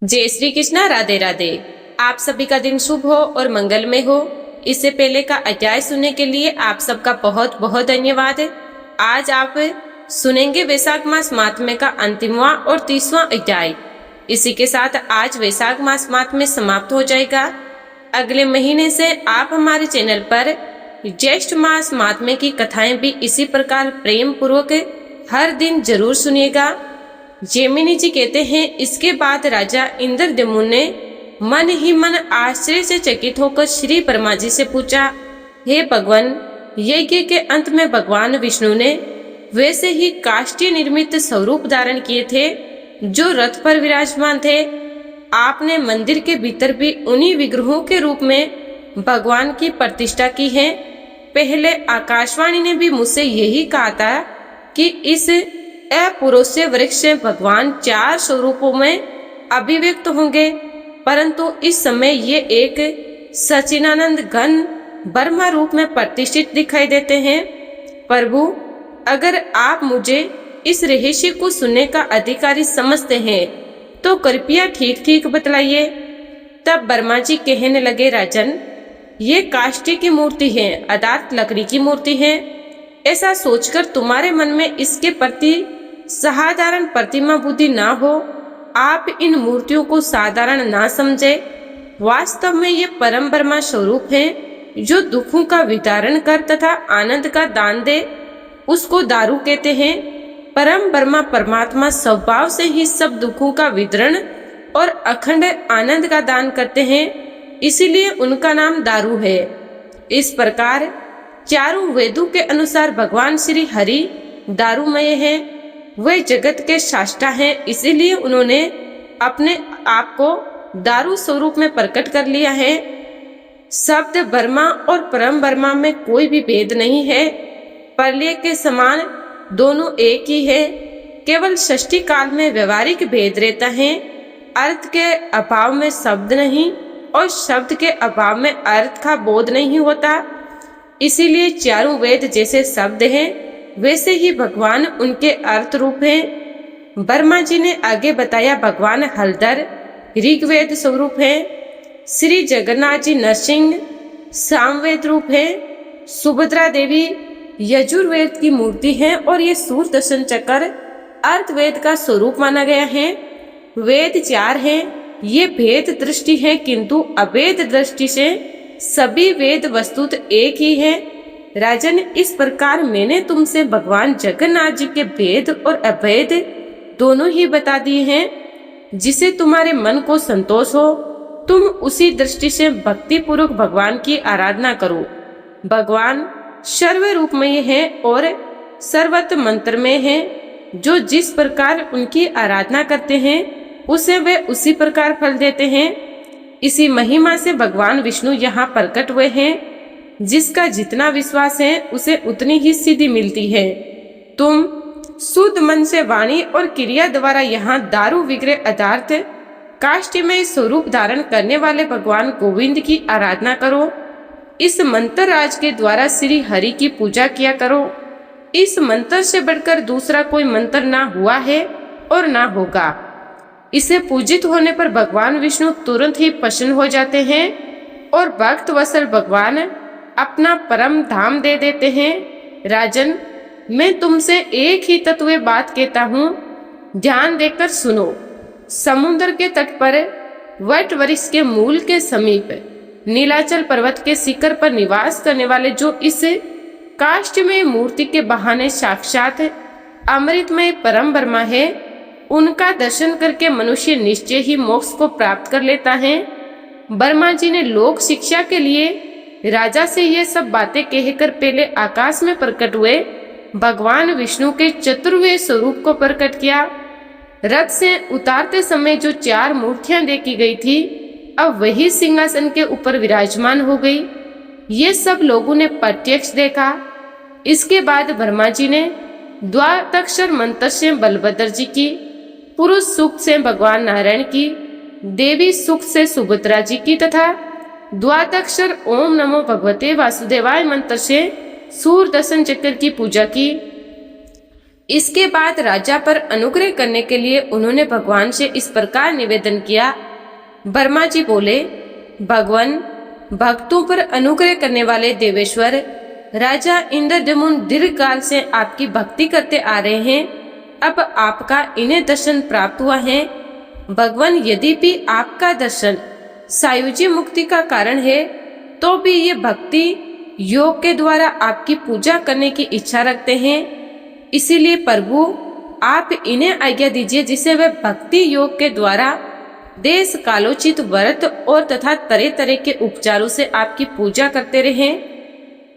जय श्री कृष्णा। राधे राधे। आप सभी का दिन शुभ हो और मंगलमय हो। इससे पहले का अध्याय सुनने के लिए आप सबका बहुत बहुत धन्यवाद। आज आप सुनेंगे वैशाख मास महात्म्य का अंतिमवां और 30वां अध्याय। इसी के साथ आज वैशाख मास महात्म्य समाप्त हो जाएगा। अगले महीने से आप हमारे चैनल पर ज्येष्ठ मास महात्म्य की कथाएं भी इसी प्रकार प्रेम पूर्वक हर दिन जरूर सुनिएगा। जैमिनी जी कहते हैं, इसके बाद राजा इंद्रद्युम्न ने मन ही मन आश्चर्य से चकित होकर श्री ब्रह्मा जी से पूछा, हे भगवान, यज्ञ के अंत में भगवान विष्णु ने वैसे ही काष्ठीय निर्मित स्वरूप धारण किए थे जो रथ पर विराजमान थे। आपने मंदिर के भीतर भी उन्हीं विग्रहों के रूप में भगवान की प्रतिष्ठा की है। पहले आकाशवाणी ने भी मुझसे यही कहा था कि इस अपुरुष वृक्ष से भगवान 4 स्वरूपों में अभिव्यक्त होंगे, परंतु इस समय ये एक सच्चिदानंद घन ब्रह्म रूप में प्रतिष्ठित दिखाई देते हैं। प्रभु, अगर आप मुझे इस रहस्य को सुनने का अधिकारी समझते हैं तो कृपया ठीक ठीक बतलाइए। तब ब्रह्मा जी कहने लगे, राजन, ये काष्ठी की मूर्ति है, अर्थात लकड़ी की मूर्ति है। ऐसा सोचकर तुम्हारे मन में इसके प्रति साधारण प्रतिमा बुद्धि ना हो। आप इन मूर्तियों को साधारण ना समझे। वास्तव में ये परम ब्रह्मा स्वरूप है जो दुखों का वितरण कर तथा आनंद का दान दे। उसको दारू कहते हैं। परम ब्रह्मा परमात्मा स्वभाव से ही सब दुखों का वितरण और अखंड आनंद का दान करते हैं, इसीलिए उनका नाम दारू है। इस प्रकार चारों वेदों के अनुसार भगवान श्री हरि दारूमय है। वे जगत के शास्त्रा हैं, इसीलिए उन्होंने अपने आप को दारू स्वरूप में प्रकट कर लिया है। शब्द ब्रह्मा और परम ब्रह्मा में कोई भी भेद नहीं है। प्रलय के समान दोनों एक ही है। केवल षष्ठी काल में व्यवहारिक भेद रहता है। अर्थ के अभाव में शब्द नहीं और शब्द के अभाव में अर्थ का बोध नहीं होता। इसीलिए चारों वेद जैसे शब्द हैं, वैसे ही भगवान उनके अर्थ रूप हैं। ब्रह्मा जी ने आगे बताया, भगवान हलधर ऋग्वेद स्वरूप है, श्री जगन्नाथ जी नरसिंह सामवेद रूप है, सुभद्रा देवी यजुर्वेद की मूर्ति है और ये सूर्यदर्शन चक्र अर्थवेद का स्वरूप माना गया है। वेद 4 हैं। ये भेद दृष्टि है, किंतु अभेद दृष्टि से सभी वेद वस्तुत एक ही है। राजन, इस प्रकार मैंने तुमसे भगवान जगन्नाथ जी के भेद और अभेद दोनों ही बता दिए हैं। जिसे तुम्हारे मन को संतोष हो, तुम उसी दृष्टि से भक्ति पूर्वक भगवान की आराधना करो। भगवान सर्व रूपमय है और सर्वत्र मंत्र में है। जो जिस प्रकार उनकी आराधना करते हैं उसे वे उसी प्रकार फल देते हैं। इसी महिमा से भगवान विष्णु यहाँ प्रकट हुए हैं। जिसका जितना विश्वास है उसे उतनी ही सिद्धि मिलती है। तुम शुद्ध मन से वाणी और क्रिया द्वारा यहाँ दारू विग्रह अर्थात काष्ठी में स्वरूप धारण करने वाले भगवान गोविंद की आराधना करो। इस मंत्र राज के द्वारा श्री हरि की पूजा किया करो। इस मंत्र से बढ़कर दूसरा कोई मंत्र ना हुआ है और ना होगा। इसे पूजित होने पर भगवान विष्णु तुरंत ही प्रसन्न हो जाते हैं और भक्त वत्सल भगवान अपना परम धाम दे देते हैं। राजन, मैं तुमसे एक ही तत्व बात कहता हूँ, ध्यान देकर सुनो। समुद्र के तट पर वट वृक्ष के मूल के समीप नीलाचल पर्वत के शिखर पर निवास करने वाले जो इस काष्ठमय मूर्ति के बहाने साक्षात अमृतमय परम ब्रह्मा है, उनका दर्शन करके मनुष्य निश्चय ही मोक्ष को प्राप्त कर लेता है। ब्रह्मा जी ने लोक शिक्षा के लिए राजा से ये सब बातें कहकर पहले आकाश में प्रकट हुए भगवान विष्णु के चतुर्वेद स्वरूप को प्रकट किया। रथ से उतारते समय जो 4 मूर्तियां देखी गई थी, अब वही सिंहासन के ऊपर विराजमान हो गई। ये सब लोगों ने प्रत्यक्ष देखा। इसके बाद ब्रह्मा जी ने द्वादक्षर मंत्र से बलभद्र जी की, पुरुष सुख से भगवान नारायण की, देवी सुख से सुभद्रा जी की तथा द्वादक्षर ओम नमो भगवते वासुदेवाय मंत्र से सूर्यदर्शन चक्र की पूजा की। इसके बाद राजा पर अनुग्रह करने के लिए उन्होंने भगवान से इस प्रकार निवेदन किया। ब्रह्मा जी बोले, भगवान, भक्तों पर अनुग्रह करने वाले देवेश्वर राजा इंद्रद्युम्न दीर्घ काल से आपकी भक्ति करते आ रहे हैं। अब आपका इन्हें दर्शन प्राप्त हुआ है। भगवान, यदि भी आपका दर्शन सायुज्य मुक्ति का कारण है, तो भी ये भक्ति योग के द्वारा आपकी पूजा करने की इच्छा रखते हैं। इसीलिए प्रभु, आप इन्हें आज्ञा दीजिए जिसे वे भक्ति योग के द्वारा देश कालोचित व्रत और तथा तरह तरह के उपचारों से आपकी पूजा करते रहें।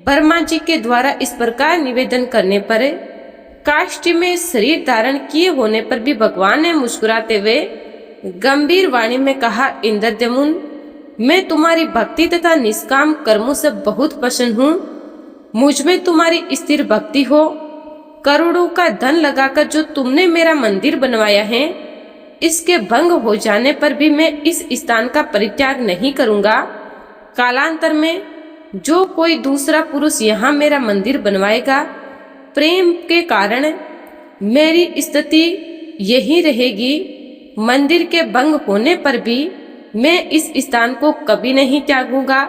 ब्रह्मा जी के द्वारा इस प्रकार निवेदन करने पर काष्ठ में शरीर धारण किए होने पर भी भगवान ने मुस्कुराते हुए गंभीर वाणी में कहा, इंद्रद्युम्न, मैं तुम्हारी भक्ति तथा निष्काम कर्मों से बहुत प्रसन्न हूँ। मुझ में तुम्हारी स्थिर भक्ति हो। करोड़ों का धन लगाकर जो तुमने मेरा मंदिर बनवाया है, इसके भंग हो जाने पर भी मैं इस स्थान का परित्याग नहीं करूँगा। कालांतर में जो कोई दूसरा पुरुष यहाँ मेरा मंदिर बनवाएगा, प्रेम के कारण मेरी स्थिति यही रहेगी। मंदिर के भंग होने पर भी मैं इस स्थान को कभी नहीं त्यागूंगा।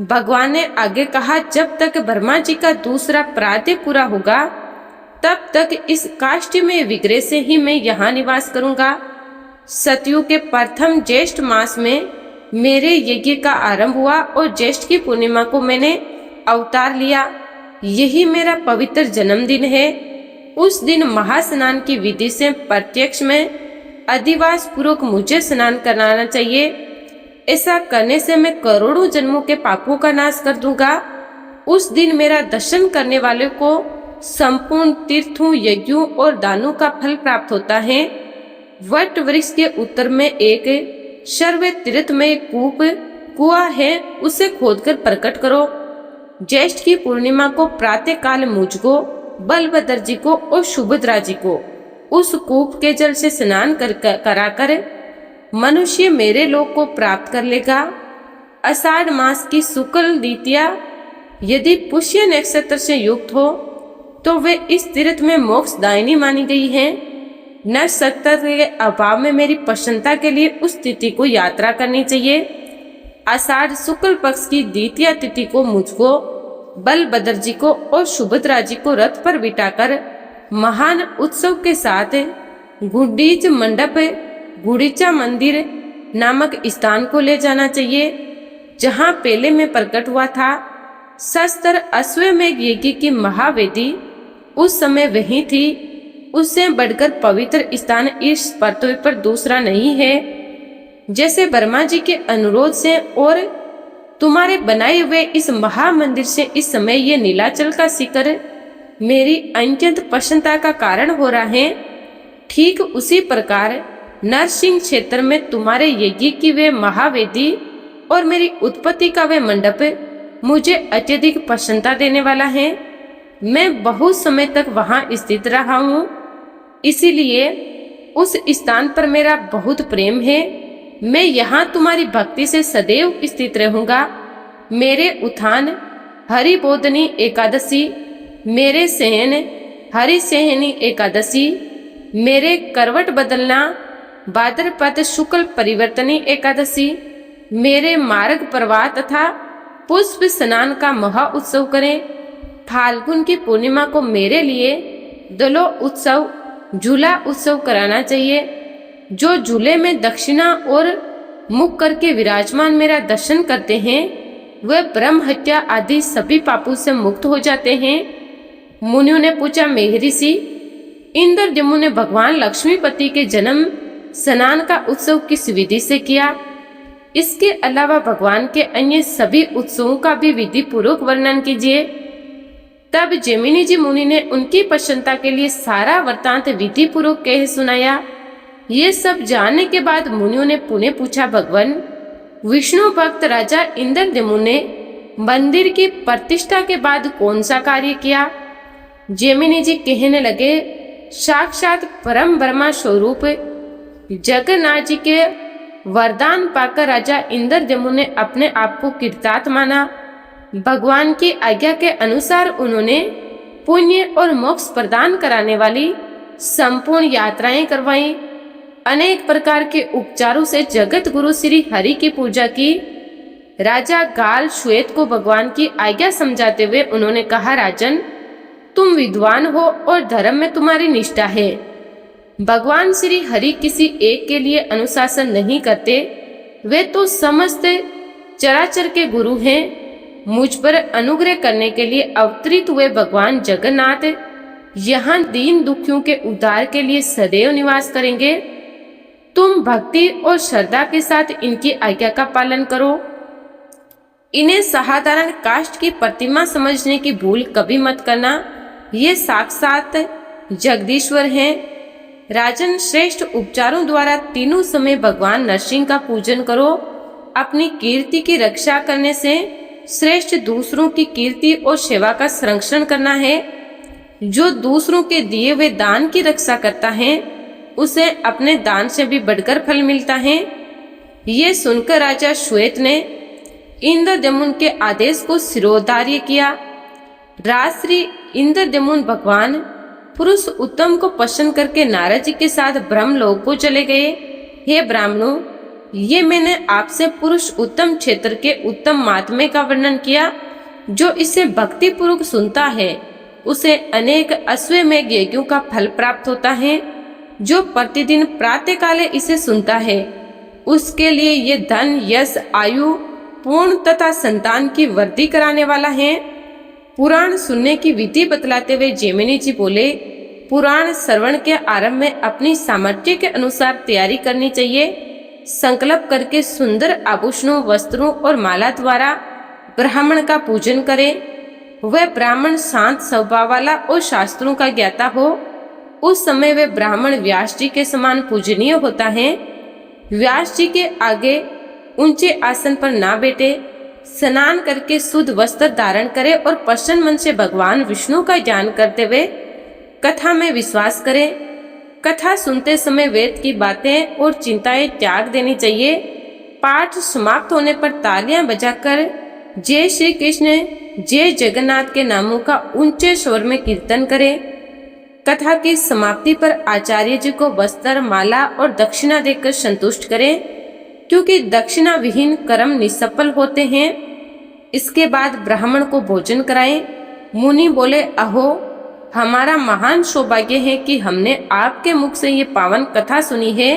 भगवान ने आगे कहा, जब तक ब्रह्मा जी का दूसरा प्रातः पूरा होगा, तब तक इस काष्ठ में विग्रह से ही मैं यहाँ निवास करूंगा। सतयुग के प्रथम ज्येष्ठ मास में मेरे यज्ञ का आरंभ हुआ और ज्येष्ठ की पूर्णिमा को मैंने अवतार लिया। यही मेरा पवित्र जन्मदिन है। उस दिन महास्नान की विधि से प्रत्यक्ष में अधिवास पूर्वक मुझे स्नान कराना चाहिए। ऐसा करने से मैं करोड़ों जन्मों के पापों का नाश कर दूंगा। उस दिन मेरा दर्शन करने वाले को संपूर्ण तीर्थों, यज्ञों और दानों का फल प्राप्त होता है। वट वृक्ष के उत्तर में एक सर्व तीर्थ में कुआं है, उसे खोदकर प्रकट करो। ज्येष्ठ की पूर्णिमा को प्रातः काल मुझको, बलभद्र जी को और सुभद्रा जी को उस कूप के जल से स्नान कराकर मनुष्य मेरे लोक को प्राप्त कर लेगा। आषाढ़ मास की शुक्ल द्वितीया यदि पुष्य नक्षत्र से युक्त हो तो वे इस तीर्थ में मोक्षदायिनी मानी गई है। नक्षत्र के अभाव में मेरी प्रसन्नता के लिए उस तिथि को यात्रा करनी चाहिए। आषाढ़ शुक्ल पक्ष की द्वितीय तिथि को मुझको, बलभद्र जी को और सुभद्रा जी को रथ पर बिठाकर महान उत्सव के साथ गुंडीच मंडप, गुड़ीचा मंदिर नामक स्थान को ले जाना चाहिए, जहां पहले में प्रकट हुआ था। शस्त्र अश्वमेध यज्ञ की महावेदी उस समय वही थी। उससे बढ़कर पवित्र स्थान इस पृथ्वी पर दूसरा नहीं है। जैसे ब्रह्मा जी के अनुरोध से और तुम्हारे बनाए हुए इस महामंदिर से इस समय ये नीलाचल का शिखर मेरी अत्यंत प्रसन्नता का कारण हो रहा है, ठीक उसी प्रकार नरसिंह क्षेत्र में तुम्हारे यज्ञ की वे महावेदी और मेरी उत्पत्ति का वे मंडप मुझे अत्यधिक प्रसन्नता देने वाला है। मैं बहुत समय तक वहां स्थित रहा हूँ, इसीलिए उस स्थान पर मेरा बहुत प्रेम है। मैं यहाँ तुम्हारी भक्ति से सदैव स्थित रहूंगा। मेरे उत्थान हरिबोधनी एकादशी, मेरे सहन हरिसेहनी एकादशी, मेरे करवट बदलना भाद्रपद शुक्ल परिवर्तनी एकादशी, मेरे मार्ग प्रवाह तथा पुष्प स्नान का महा उत्सव करें। फाल्गुन की पूर्णिमा को मेरे लिए दलो उत्सव, झूला उत्सव कराना चाहिए। जो झूले में दक्षिणा और मुख करके विराजमान मेरा दर्शन करते हैं, वे ब्रह्म हत्या आदि सभी पापों से मुक्त हो जाते हैं। मुनियों ने पूछा, महर्षि, इंद्रद्युम्न ने भगवान लक्ष्मीपति के जन्म स्नान का उत्सव किस विधि से किया? इसके अलावा भगवान के अन्य सभी उत्सवों का भी विधि पूर्वक वर्णन कीजिए। तब जैमिनी जी मुनि ने उनकी प्रसन्नता के लिए सारा वृत्तांत विधि पूर्वक कह सुनाया। ये सब जानने के बाद मुनियों ने पुनः पूछा, भगवान, विष्णु भक्त राजा इंद्रद्युम्न ने मंदिर की प्रतिष्ठा के बाद कौन सा कार्य किया? जैमिनी जी कहने लगे, साक्षात परम ब्रह्मा स्वरूप जगन्नाथ जी के वरदान पाकर राजा इंद्रद्युम्न ने अपने आप को कृतार्थ माना। भगवान की आज्ञा के अनुसार उन्होंने पुण्य और मोक्ष प्रदान कराने वाली संपूर्ण यात्राएं करवाई। अनेक प्रकार के उपचारों से जगत गुरु श्री हरि की पूजा की। राजा गाल श्वेत को भगवान की आज्ञा समझाते हुए उन्होंने कहा, राजन, तुम विद्वान हो और धर्म में तुम्हारी निष्ठा है। भगवान श्री हरि किसी एक के लिए अनुशासन नहीं करते, वे तो समस्त चराचर के गुरु हैं। मुझ पर अनुग्रह करने के लिए अवतरित हुए भगवान जगन्नाथ यहाँ दीन दुखियों के उद्धार के लिए सदैव निवास करेंगे। तुम भक्ति और श्रद्धा के साथ इनकी आज्ञा का पालन करो। इन्हें साधारण काष्ठ की प्रतिमा समझने की भूल कभी मत करना। ये साक्षात जगदीश्वर हैं। राजन, श्रेष्ठ उपचारों द्वारा तीनों समय भगवान नरसिंह का पूजन करो। अपनी कीर्ति की रक्षा करने से श्रेष्ठ दूसरों की कीर्ति और सेवा का संरक्षण करना है। जो दूसरों के दिए हुए दान की रक्षा करता है, उसे अपने दान से भी बढ़कर फल मिलता है। ये सुनकर राजा श्वेत ने इंद्रदमुन के आदेश को शिरोधार्य किया। राजश्री इंद्रदमुन भगवान पुरुष उत्तम को पसंद करके नारद जी के साथ ब्रह्मलोक को चले गए। हे ब्राह्मणों, ये मैंने आपसे पुरुष उत्तम क्षेत्र के उत्तम महात्म्य का वर्णन किया। जो इसे भक्ति पूर्वक सुनता है, उसे अनेक अश्वमेध यज्ञों का फल प्राप्त होता है। जो प्रतिदिन प्रातः काले इसे सुनता है, उसके लिए ये धन, यश, आयु, पूर्ण तथा संतान की वृद्धि कराने वाला है। पुराण सुनने की विधि बतलाते हुए जैमिनी जी बोले, पुराण श्रवण के आरंभ में अपनी सामर्थ्य के अनुसार तैयारी करनी चाहिए। संकल्प करके सुंदर आभूषणों, वस्त्रों और माला द्वारा ब्राह्मण का पूजन करें। वह ब्राह्मण शांत स्वभाव वाला और शास्त्रों का ज्ञाता हो। उस समय वे ब्राह्मण व्यास जी के समान पूजनीय होता है। व्यास जी के आगे ऊंचे आसन पर ना बैठे, स्नान करके शुद्ध वस्त्र धारण करे और प्रसन्न मन से भगवान विष्णु का ध्यान करते हुए कथा में विश्वास करे। कथा सुनते समय वेद की बातें और चिंताएं त्याग देनी चाहिए। पाठ समाप्त होने पर तालियां बजाकर जय श्री कृष्ण, जय जगन्नाथ के नामों का ऊंचे स्वर में कीर्तन करें। कथा की समाप्ति पर आचार्य जी को वस्त्र, माला और दक्षिणा देकर संतुष्ट करें, क्योंकि दक्षिणा विहीन कर्म निष्फल होते हैं। इसके बाद ब्राह्मण को भोजन कराएं। मुनि बोले, अहो, हमारा महान सौभाग्य है कि हमने आपके मुख से ये पावन कथा सुनी है।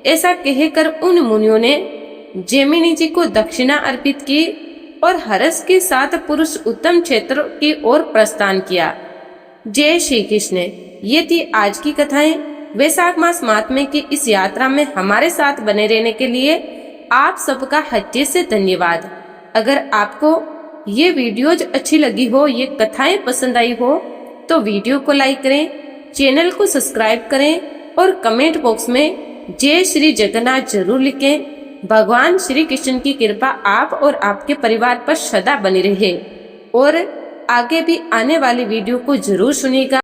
ऐसा कहकर उन मुनियों ने जैमिनी जी को दक्षिणा अर्पित की और हर्ष के साथ पुरुष उत्तम क्षेत्र की ओर प्रस्थान किया। जय श्री कृष्ण। ये थी आज की कथाएं। वैशाख मास महात्म्य की इस यात्रा में हमारे साथ बने रहने के लिए आप सबका हृदय से धन्यवाद। अगर आपको ये वीडियोज अच्छी लगी हो, ये कथाएं पसंद आई हो, तो वीडियो को लाइक करें, चैनल को सब्सक्राइब करें और कमेंट बॉक्स में जय श्री जगन्नाथ जरूर लिखें। भगवान श्री कृष्ण की कृपा आप और आपके परिवार पर सदा बनी रहे और आगे भी आने वाली वीडियो को जरूर सुनिएगा।